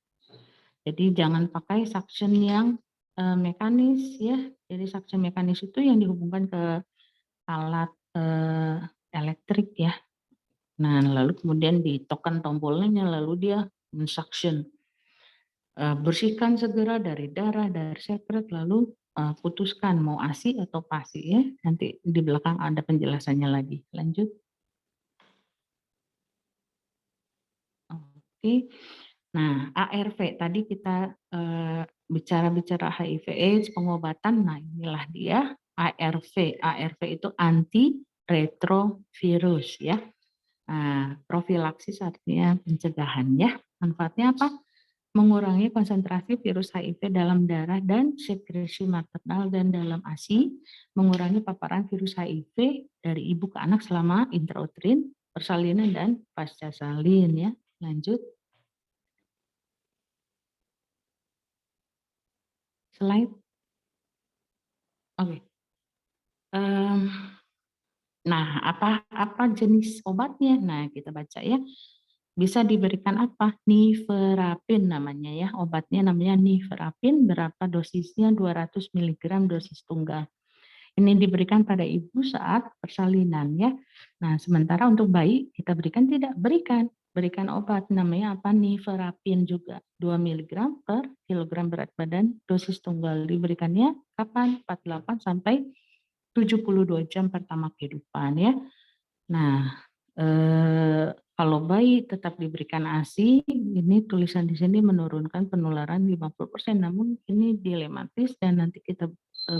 Jadi jangan pakai suction yang mekanis ya. Jadi suction mekanis itu yang dihubungkan ke alat elektrik ya. Nah, lalu kemudian ditekan tombolnya, lalu dia mensuction. Bersihkan segera dari darah, dari sekret, lalu putuskan mau ASI atau PASI ya. Nanti di belakang ada penjelasannya lagi. Lanjut. Oke. Nah, ARV tadi kita bicara HIV/AIDS pengobatan. Nah, inilah dia ARV. ARV itu antiretrovirus ya. Nah, profilaksis artinya pencegahan ya. Manfaatnya apa? Mengurangi konsentrasi virus HIV dalam darah dan sekresi maternal dan dalam ASI, mengurangi paparan virus HIV dari ibu ke anak selama intrauterin, persalinan dan pasca salin ya. Lanjut. Slide. Oke. Nah, apa jenis obatnya? Nah, kita baca ya. Bisa diberikan apa? Niverapin namanya ya. Obatnya namanya niverapin. Berapa dosisnya? 200 mg dosis tunggal. Ini diberikan pada ibu saat persalinan ya. Nah, sementara untuk bayi kita berikan tidak? Berikan obat namanya apa? Niverapin juga. 2 mg per kilogram berat badan dosis tunggal. Diberikannya kapan? 48 sampai 72 jam pertama kehidupan ya. Nah, kalau bayi tetap diberikan ASI, ini tulisan di sini menurunkan penularan 50%, namun ini dilematis dan nanti kita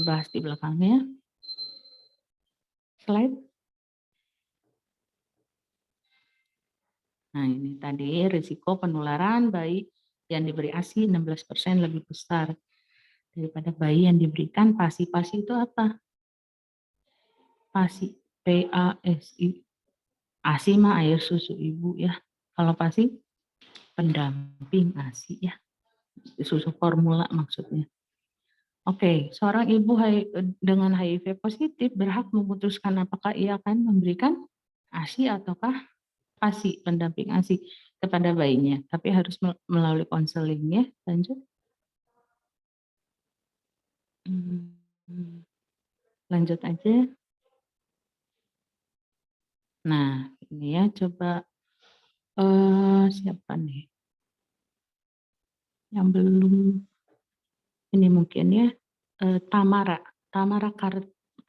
bahas di belakangnya. Slide. Nah, ini tadi risiko penularan bayi yang diberi ASI 16% lebih besar daripada bayi yang diberikan PASI. PASI itu apa? PASI, PASI. ASI mah air susu ibu ya. Kalau PASI pendamping ASI ya. Susu formula maksudnya. Oke, seorang ibu dengan HIV positif berhak memutuskan apakah ia akan memberikan ASI ataukah PASI, pendamping ASI kepada bayinya. Tapi harus melalui konseling ya. Lanjut. Lanjut aja. Nah, ini ya coba siapa nih yang belum, ini mungkin ya Tamara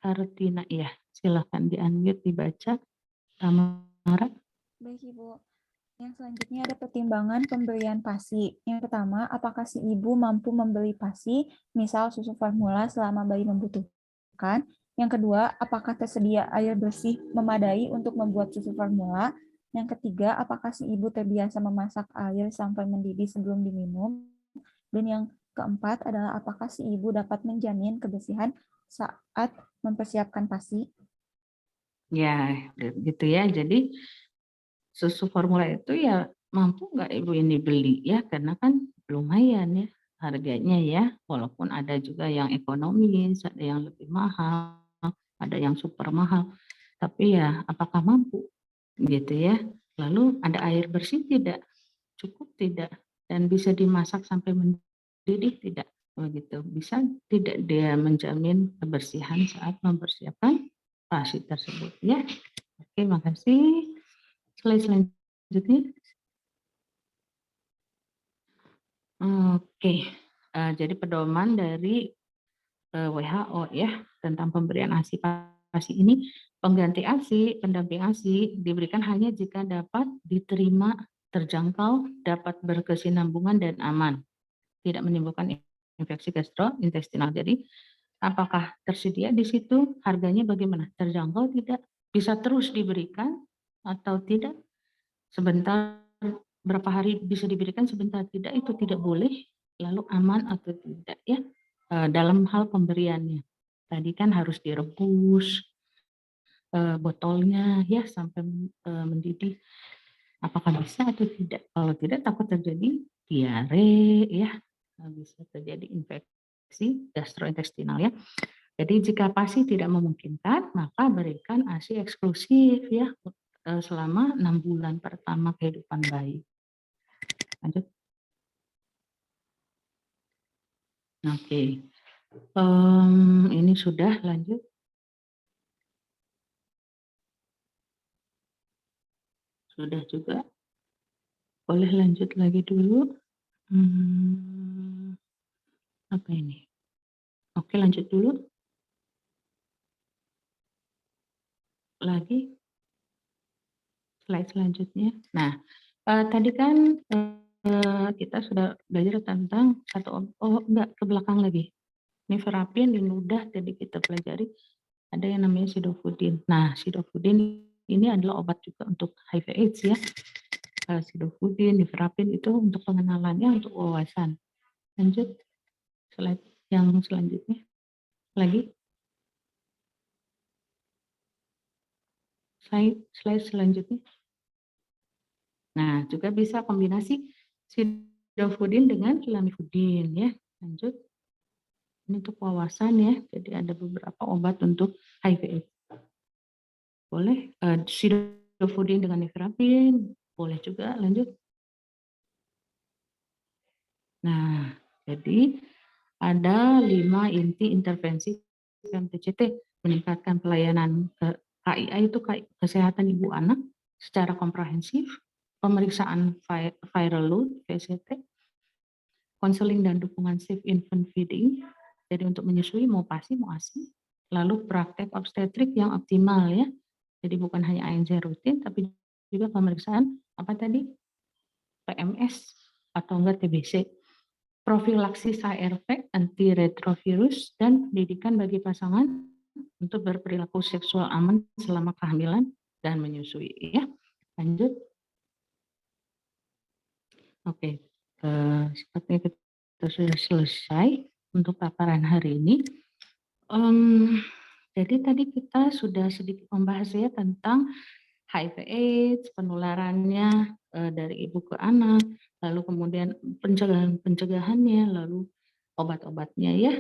Kartina ya, silahkan di-unmute dibaca Tamara. Baik Ibu. Yang selanjutnya ada pertimbangan pemberian PASI. Yang pertama, apakah si ibu mampu membeli PASI, misal susu formula selama bayi membutuhkan. Yang kedua, apakah tersedia air bersih memadai untuk membuat susu formula. Yang ketiga, apakah si ibu terbiasa memasak air sampai mendidih sebelum diminum. Dan yang keempat adalah apakah si ibu dapat menjamin kebersihan saat mempersiapkan PASI. Ya, gitu ya. Jadi susu formula itu ya mampu nggak ibu ini beli ya, karena kan lumayan ya harganya ya, walaupun ada juga yang ekonomis, ada yang lebih mahal, ada yang super mahal, tapi ya apakah mampu gitu ya. Lalu ada air bersih tidak, cukup tidak, dan bisa dimasak sampai mendidih tidak, begitu. Bisa tidak dia menjamin kebersihan saat mempersiapkan PASI tersebut ya. Oke, makasih. Slide selanjutnya. Oke, jadi pedoman dari WHO ya tentang pemberian ASI PASI ini, pengganti ASI, pendamping ASI diberikan hanya jika dapat diterima, terjangkau, dapat berkesinambungan dan aman, tidak menimbulkan infeksi gastrointestinal. Jadi apakah tersedia di situ, harganya bagaimana, terjangkau tidak, bisa terus diberikan atau tidak, sebentar, berapa hari bisa diberikan, sebentar tidak, itu tidak boleh. Lalu aman atau tidak ya dalam hal pemberiannya. Tadi kan harus direbus botolnya ya sampai mendidih. Apakah bisa atau tidak? Kalau tidak takut terjadi diare ya, bisa terjadi infeksi gastrointestinal ya. Jadi jika PASI tidak memungkinkan, maka berikan ASI eksklusif ya selama 6 bulan pertama kehidupan bayi. Lanjut. Oke. Ini sudah lanjut. Sudah juga. Boleh lanjut lagi dulu. Apa ini? Oke, lanjut dulu. Lagi. Slide selanjutnya. Nah, tadi kan kita sudah belajar tentang enggak, ke belakang lagi. Nifurapin di ludah tadi kita pelajari ada yang namanya sidofudin. Nah, sidofudin ini adalah obat juga untuk HIV AIDS ya. Sidofudin, nifurapin itu untuk pengenalannya, untuk wawasan. Lanjut slide yang selanjutnya. Lagi. Slide selanjutnya. Nah, juga bisa kombinasi sidofudin dengan lamivudin ya. Lanjut. Ini untuk wawasan ya. Jadi ada beberapa obat untuk HIV AIDS. Boleh sidofudin dengan nifurapin, boleh juga. Lanjut. Nah, jadi ada 5 inti intervensi PMTCT meningkatkan pelayanan KIA itu kesehatan ibu anak secara komprehensif, pemeriksaan viral load VCT, konseling dan dukungan safe infant feeding, jadi untuk menyusui mau PASI mau ASI, lalu praktek obstetrik yang optimal ya, jadi bukan hanya ANC rutin tapi juga pemeriksaan apa tadi PMS atau enggak TBC, profilaksis HRV, antiretrovirus, dan pendidikan bagi pasangan untuk berperilaku seksual aman selama kehamilan dan menyusui ya. Lanjut. Oke, sepertinya kita sudah selesai untuk paparan hari ini. Jadi tadi kita sudah sedikit membahas ya tentang HIV/AIDS, penularannya dari ibu ke anak, lalu kemudian pencegahannya, lalu obat-obatnya ya.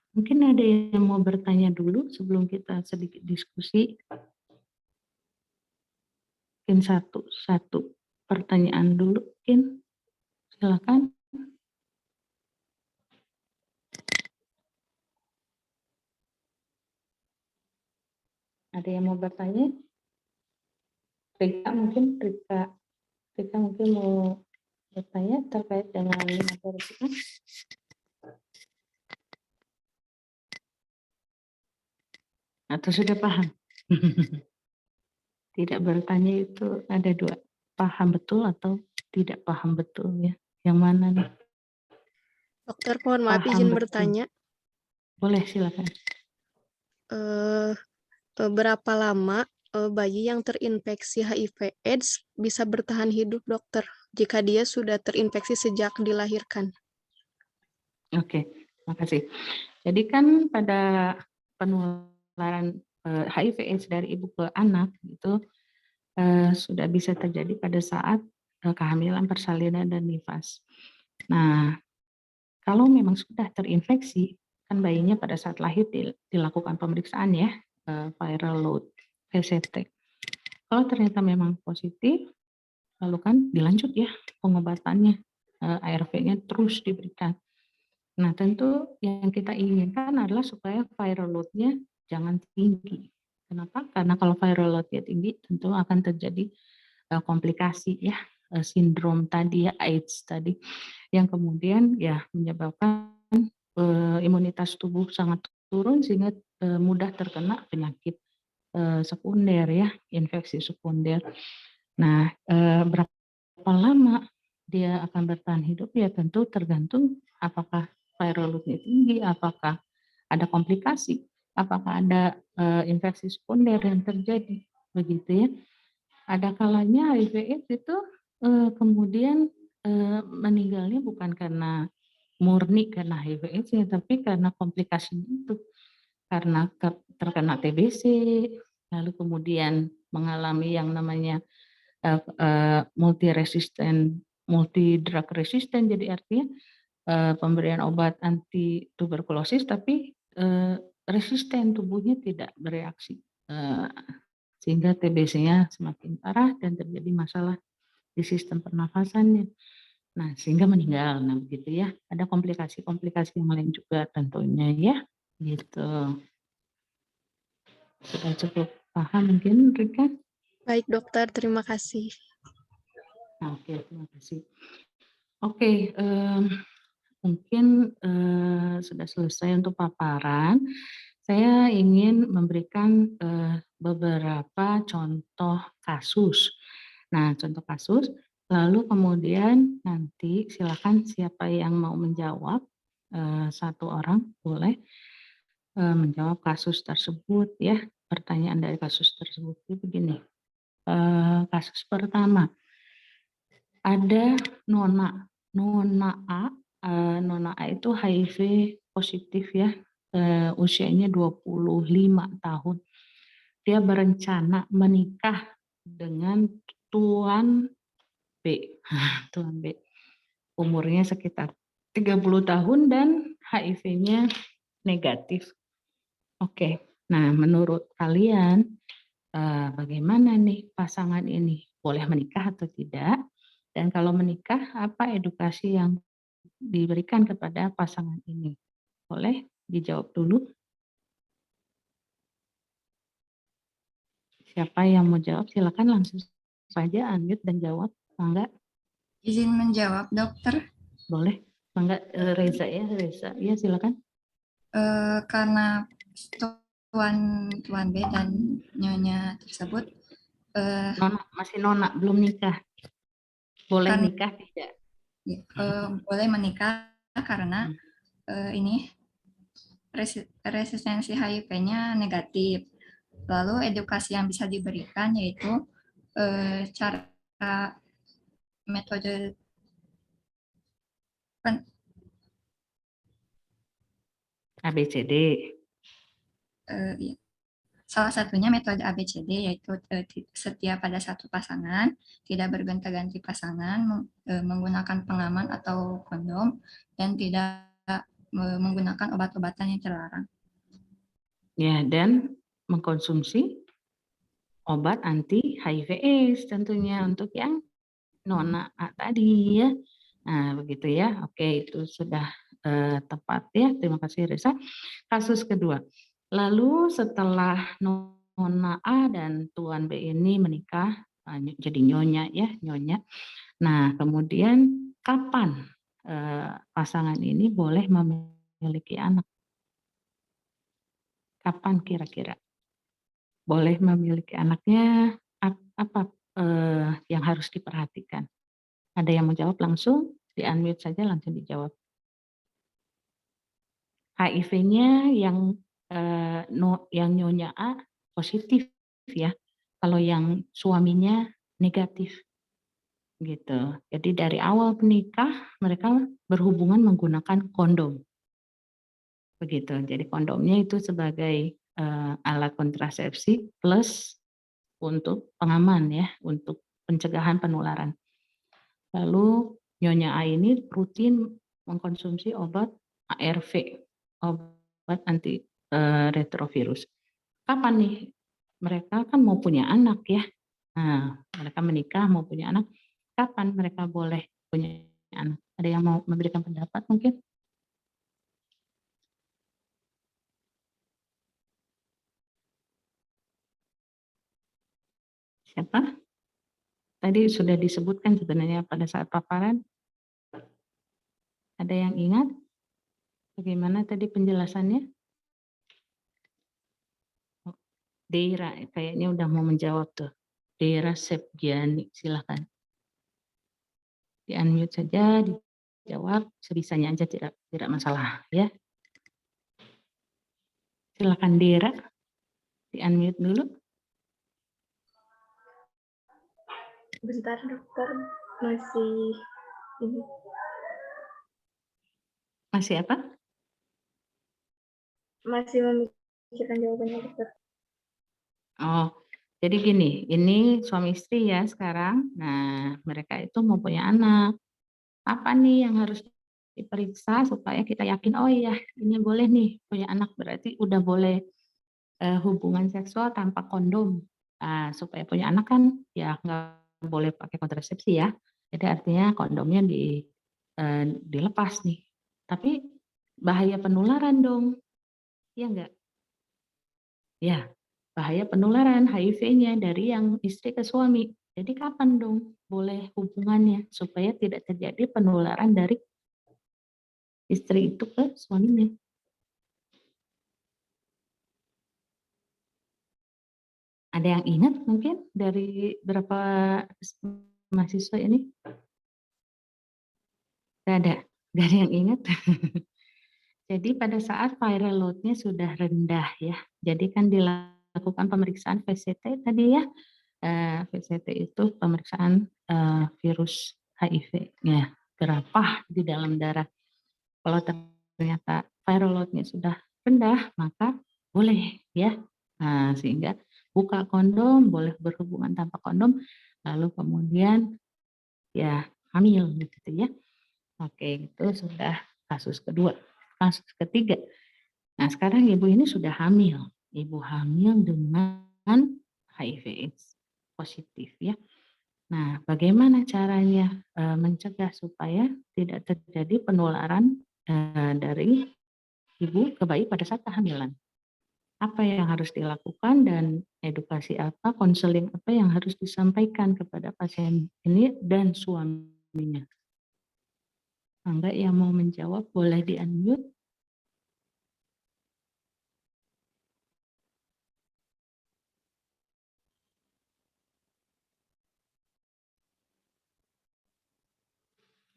Mungkin ada yang mau bertanya dulu sebelum kita sedikit diskusi. Mungkin satu pertanyaan dulu, mungkin silakan. Ada yang mau bertanya? Rika mungkin mau bertanya terkait dengan materi kita. Atau sudah paham? Tidak bertanya itu ada 2, paham betul atau tidak paham betul ya. Yang mana nih? Dokter, mohon maaf Paham izin betul. bertanya. Boleh, silakan. Berapa lama bayi yang terinfeksi HIV/AIDS bisa bertahan hidup, dokter, jika dia sudah terinfeksi sejak dilahirkan? Oke, makasih. Jadi kan pada penularan HIV/AIDS dari ibu ke anak itu sudah bisa terjadi pada saat kehamilan, persalinan, dan nifas. Nah, kalau memang sudah terinfeksi, kan bayinya pada saat lahir dilakukan pemeriksaan ya, viral load, VCT. Kalau ternyata memang positif, lalu kan dilanjut ya pengobatannya, ARV-nya terus diberikan. Nah, tentu yang kita inginkan adalah supaya viral load-nya jangan tinggi. Kenapa? Karena kalau viral load-nya tinggi, tentu akan terjadi komplikasi ya, sindrom tadi ya, AIDS tadi, yang kemudian ya menyebabkan imunitas tubuh sangat turun sehingga mudah terkena penyakit sekunder ya, infeksi sekunder. Nah, berapa lama dia akan bertahan hidup ya tentu tergantung apakah viral load-nya tinggi, apakah ada komplikasi, apakah ada infeksi sekunder yang terjadi, begitu ya. Ada kalanya HIV/AIDS itu kemudian meninggalnya bukan karena murni karena HIV/AIDS-nya, tapi karena komplikasinya itu, karena terkena TBC, lalu kemudian mengalami yang namanya multi drug resistant, jadi artinya pemberian obat anti tuberkulosis tapi resisten, tubuhnya tidak bereaksi sehingga TBC-nya semakin parah dan terjadi masalah di sistem pernafasannya. Nah, sehingga meninggal. Nah, begitu ya. Ada komplikasi-komplikasi yang lain juga tentunya ya. Gitu. Sudah cukup paham mungkin, Rika? Baik, dokter. Terima kasih. Oke, terima kasih. Oke, mungkin sudah selesai untuk paparan. Saya ingin memberikan beberapa contoh kasus. Nah, contoh kasus, lalu kemudian nanti silakan siapa yang mau menjawab, satu orang boleh menjawab kasus tersebut ya. Pertanyaan dari kasus tersebut itu begini. Kasus pertama, ada Nona A, Nona A itu HIV positif ya, usianya 25 tahun. Dia berencana menikah dengan Tuan B. Tuan B. Umurnya sekitar 30 tahun dan HIV-nya negatif. Oke, nah menurut kalian bagaimana nih pasangan ini? Boleh menikah atau tidak? Dan kalau menikah, apa edukasi yang diberikan kepada pasangan ini? Boleh dijawab dulu? Siapa yang mau jawab? Silakan langsung saja unmute dan jawab. Mangga. Izin menjawab, dokter. Boleh. Mangga, Reza ya, Reza. Ya, silakan. Karena Tuan B dan Nyonya tersebut Nona, masih Nona, belum nikah. Boleh nikah tidak? Boleh menikah karena ini resistensi HIV-nya negatif. Lalu edukasi yang bisa diberikan yaitu cara metode ABCD. Salah satunya metode ABCD yaitu setia pada satu pasangan, tidak bergonta-ganti pasangan, menggunakan pengaman atau kondom, dan tidak menggunakan obat-obatan yang terlarang. Ya, dan mengkonsumsi obat anti HIV/AIDS tentunya untuk yang Nona A tadi ya. Nah, begitu ya. Oke, itu sudah tepat ya. Terima kasih Reza. Kasus kedua. Lalu setelah Nona A dan Tuan B ini menikah, jadi nyonya ya, nyonya. Nah, kemudian kapan pasangan ini boleh memiliki anak? Kapan kira-kira boleh memiliki anaknya? Apa yang harus diperhatikan? Ada yang mau jawab langsung? Di-unmute saja langsung dijawab. HIV-nya yang nyonya A positif ya. Kalau yang suaminya negatif. Gitu. Jadi dari awal menikah mereka berhubungan menggunakan kondom. Begitu. Jadi kondomnya itu sebagai alat kontrasepsi plus untuk pengaman ya, untuk pencegahan penularan. Lalu Nyonya A ini rutin mengkonsumsi obat ARV, obat anti retrovirus. Kapan nih? Mereka kan mau punya anak ya. Nah, mereka menikah mau punya anak. Kapan mereka boleh punya anak? Ada yang mau memberikan pendapat mungkin? Siapa? Tadi sudah disebutkan sebenarnya pada saat paparan. Ada yang ingat? Bagaimana tadi penjelasannya? Deira, kayaknya udah mau menjawab tuh. Deira Sepgiani, silakan. Di-unmute saja, dijawab sebisanya aja, tidak masalah ya. Silakan Deira, di-unmute dulu. Bentar dokter, masih ini. Masih apa? Masih memikirkan jawabannya dokter. Oh, jadi gini, ini suami istri ya sekarang. Nah, mereka itu mau punya anak. Apa nih yang harus diperiksa supaya kita yakin, oh iya ini boleh nih punya anak, berarti udah boleh hubungan seksual tanpa kondom. Supaya punya anak kan ya nggak boleh pakai kontrasepsi ya. Jadi artinya kondomnya dilepas nih. Tapi bahaya penularan dong, ya enggak? Ya, bahaya penularan HIV-nya dari yang istri ke suami. Jadi kapan dong boleh hubungannya supaya tidak terjadi penularan dari istri itu ke suaminya? Ada yang ingat mungkin dari berapa mahasiswa ini? Nggak ada? Nggak ada yang ingat? Jadi pada saat viral load-nya sudah rendah ya, jadi kan dilakukan pemeriksaan VCT tadi ya, VCT itu pemeriksaan virus HIV ya, berapa di dalam darah. Kalau ternyata viral load-nya sudah rendah, maka boleh ya, sehingga buka kondom, boleh berhubungan tanpa kondom, lalu kemudian ya hamil gitu ya. Oke, itu sudah kasus kedua. Kasus ketiga, nah sekarang ibu ini sudah hamil. Ibu hamil dengan HIV/AIDS positif ya. Nah, bagaimana caranya mencegah supaya tidak terjadi penularan dari ibu ke bayi pada saat kehamilan? Apa yang harus dilakukan dan edukasi apa, konseling apa yang harus disampaikan kepada pasien ini dan suaminya? Enggak yang mau menjawab boleh di-unmute.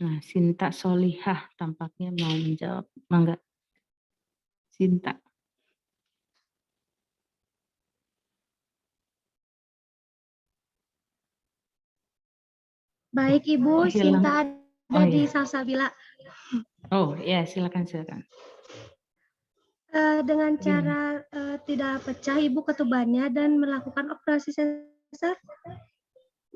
Nah, Sinta Solihah tampaknya mau menjawab. Mangga, Sinta. Baik Ibu, Hilang. Sinta ada Oh di ya. Salsabila. Oh ya, silakan. Dengan Gimana? cara tidak pecah Ibu ketubannya dan melakukan operasi sesar.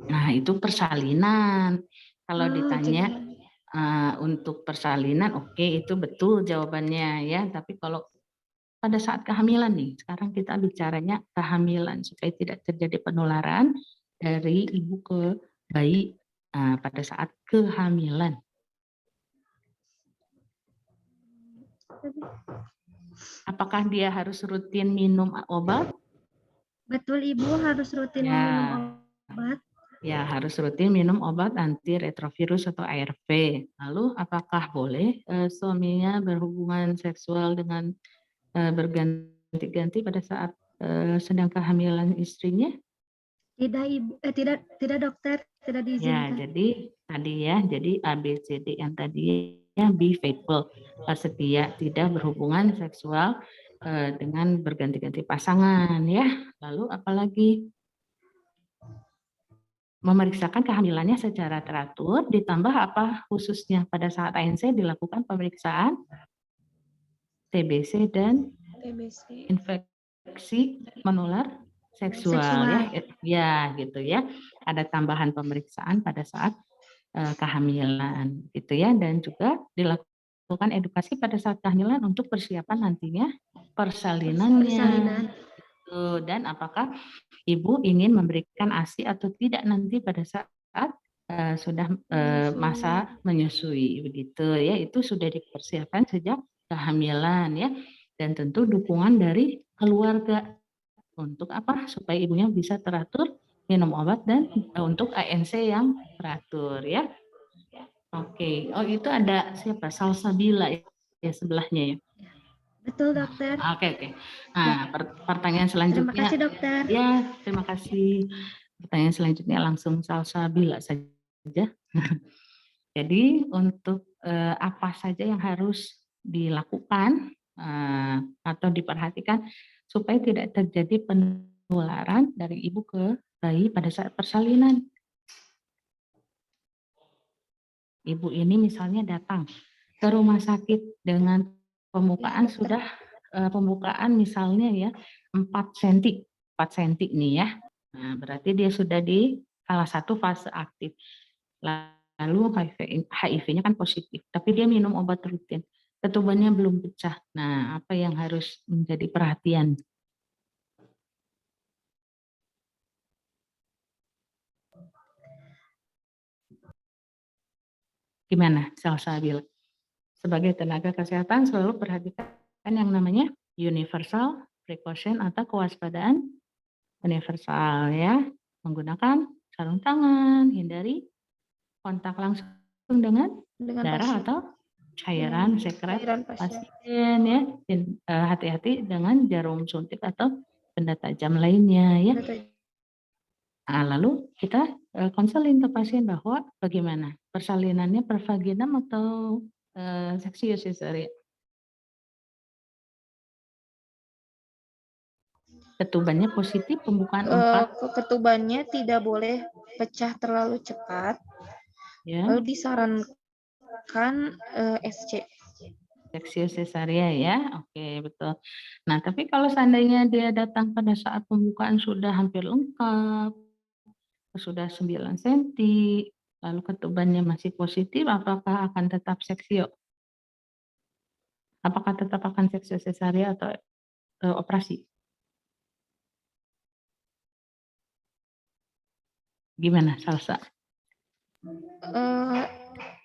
Nah, itu persalinan. Kalau ditanya jadi- untuk persalinan, oke, itu betul jawabannya ya. Tapi kalau pada saat kehamilan nih, sekarang kita bicaranya kehamilan supaya tidak terjadi penularan dari ibu ke bayi pada saat kehamilan. Apakah dia harus rutin minum obat? Betul Ibu, harus rutin minum obat. Ya, harus rutin minum obat antiretrovirus atau ARV. Lalu apakah boleh suaminya berhubungan seksual dengan berganti-ganti pada saat sedang kehamilan istrinya? Tidak Ibu, tidak dokter, tidak Ya, diizinkan. jadi ABCD yang tadi ya, be faithful, setia, tidak berhubungan seksual dengan berganti-ganti pasangan ya. Lalu apalagi? Memeriksakan kehamilannya secara teratur, ditambah apa khususnya pada saat ANC dilakukan pemeriksaan TBC dan infeksi menular seksual ya gitu ya. Ada tambahan pemeriksaan pada saat kehamilan gitu ya, dan juga dilakukan edukasi pada saat kehamilan untuk persiapan nantinya persalinannya. Dan apakah ibu ingin memberikan ASI atau tidak nanti pada saat sudah masa menyusui begitu ya, itu sudah dipersiapkan sejak kehamilan ya, dan tentu dukungan dari keluarga untuk apa, supaya ibunya bisa teratur minum obat dan untuk ANC yang teratur ya. Oke, oh itu ada siapa, Salsabila ya sebelahnya ya. Betul dokter. Oke. Nah, pertanyaan selanjutnya. Terima kasih dokter. Ya, terima kasih. Pertanyaan selanjutnya langsung Salsabila saja. Jadi untuk apa saja yang harus dilakukan atau diperhatikan supaya tidak terjadi penularan dari ibu ke bayi pada saat persalinan. Ibu ini misalnya datang ke rumah sakit dengan pembukaan pembukaan misalnya ya 4 cm nih ya. Nah, berarti dia sudah di salah satu fase aktif. Lalu HIV-nya kan positif, tapi dia minum obat rutin. Ketubannya belum pecah. Nah, apa yang harus menjadi perhatian? Gimana, Salsabil? Sebagai tenaga kesehatan selalu perhatikan yang namanya universal precaution atau kewaspadaan universal ya. Menggunakan sarung tangan, hindari kontak langsung dengan darah pasien. atau cairan sekret Cairan pasien ya. Hati-hati dengan jarum suntik atau benda tajam lainnya ya. Nah, lalu kita konseling ke pasien bahwa bagaimana persalinannya per vaginam atau seksius cesarean. Ketubannya positif, pembukaan 4. Ketubannya tidak boleh pecah terlalu cepat. Ya. Lalu disarankan SC. Seksius cesarean ya, oke betul. Nah tapi kalau seandainya dia datang pada saat pembukaan sudah hampir lengkap, sudah 9 cm, lalu ketubannya masih positif, apakah akan tetap seksio? Apakah tetap akan seksius cesarean atau operasi? Gimana, Salsa?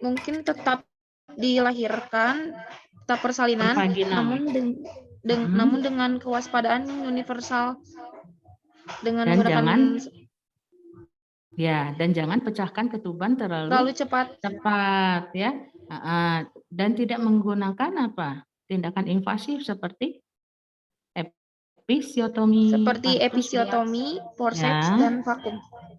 Mungkin tetap dilahirkan, tetap persalinan, namun dengan kewaspadaan universal, dengan menggunakan dan jangan pecahkan ketuban terlalu cepat ya, dan tidak menggunakan apa tindakan invasif seperti episiotomi, forceps dan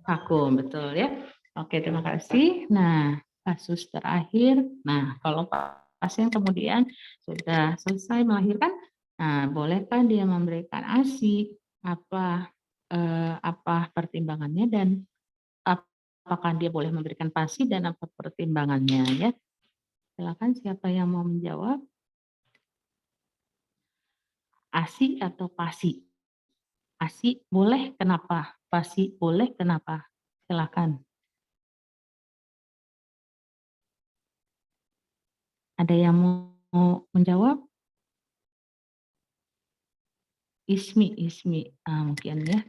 vakum, betul ya. Oke, terima kasih. Nah, kasus terakhir. Nah, kalau pasien kemudian sudah selesai melahirkan, nah, bolehkah dia memberikan ASI? Apa pertimbangannya dan apakah dia boleh memberikan PASI dan apa pertimbangannya ya? Silakan siapa yang mau menjawab? ASI atau PASI? ASI boleh kenapa? PASI boleh kenapa? Silakan. Ada yang mau menjawab? Ismi, mungkin ya.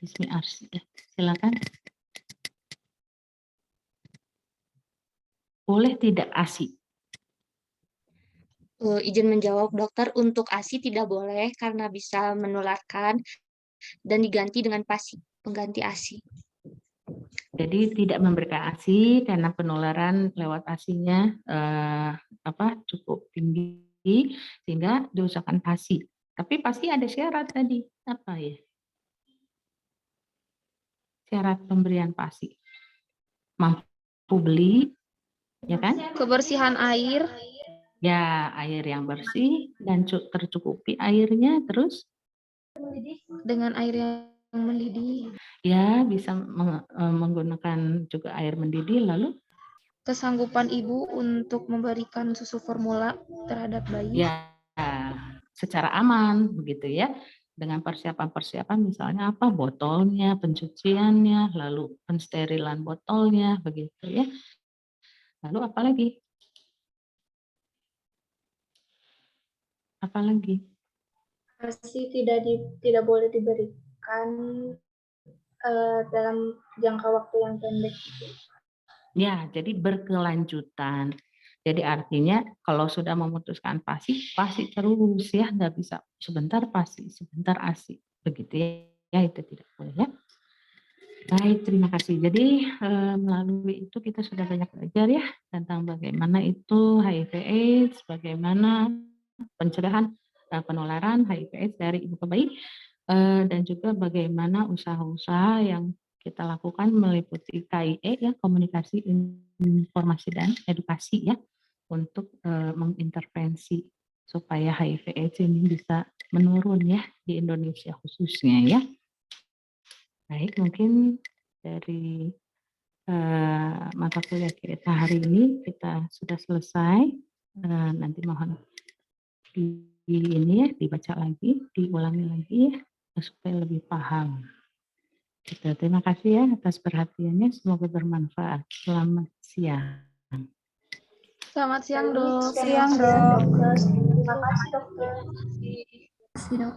Ismi Arsi, silakan. Boleh tidak ASI? Izin menjawab dokter, untuk ASI tidak boleh karena bisa menularkan dan diganti dengan PASI, pengganti ASI. Jadi tidak memberikan ASI karena penularan lewat ASI-nya cukup tinggi sehingga diusahakan PASI. Tapi pasti ada syarat tadi, apa ya? Syarat pemberian PASI. Mampu beli, ya kan? Kebersihan air. Ya, air yang bersih dan tercukupi airnya, terus? Dengan air yang mendidih. Ya, bisa menggunakan juga air mendidih, lalu? Kesanggupan ibu untuk memberikan susu formula terhadap bayi. Ya, secara aman, begitu ya. Dengan persiapan-persiapan misalnya apa? Botolnya, pencuciannya, lalu pensterilan botolnya, begitu ya. Lalu apa lagi? Apalagi? ASI tidak boleh diberikan dalam jangka waktu yang pendek. Ya, jadi berkelanjutan. Jadi artinya kalau sudah memutuskan pasti terus ya, nggak bisa sebentar pasti, sebentar ASI, begitu ya, itu tidak boleh ya. Baik, terima kasih. Jadi melalui itu kita sudah banyak belajar ya tentang bagaimana itu HIV/AIDS, bagaimana pencegahan penularan HIV/AIDS dari ibu ke bayi, dan juga bagaimana usaha-usaha yang kita lakukan meliputi KIE ya, komunikasi, informasi dan edukasi ya, untuk mengintervensi supaya HIV/AIDS ini bisa menurun ya di Indonesia khususnya ya. Baik, mungkin dari mata kuliah kita hari ini kita sudah selesai. Nanti mohon dibaca lagi, diulangi lagi ya, supaya lebih paham. Gitu. Terima kasih ya atas perhatiannya, semoga bermanfaat. Selamat siang. Selamat siang, Dok. Terima kasih, dokter. Dok.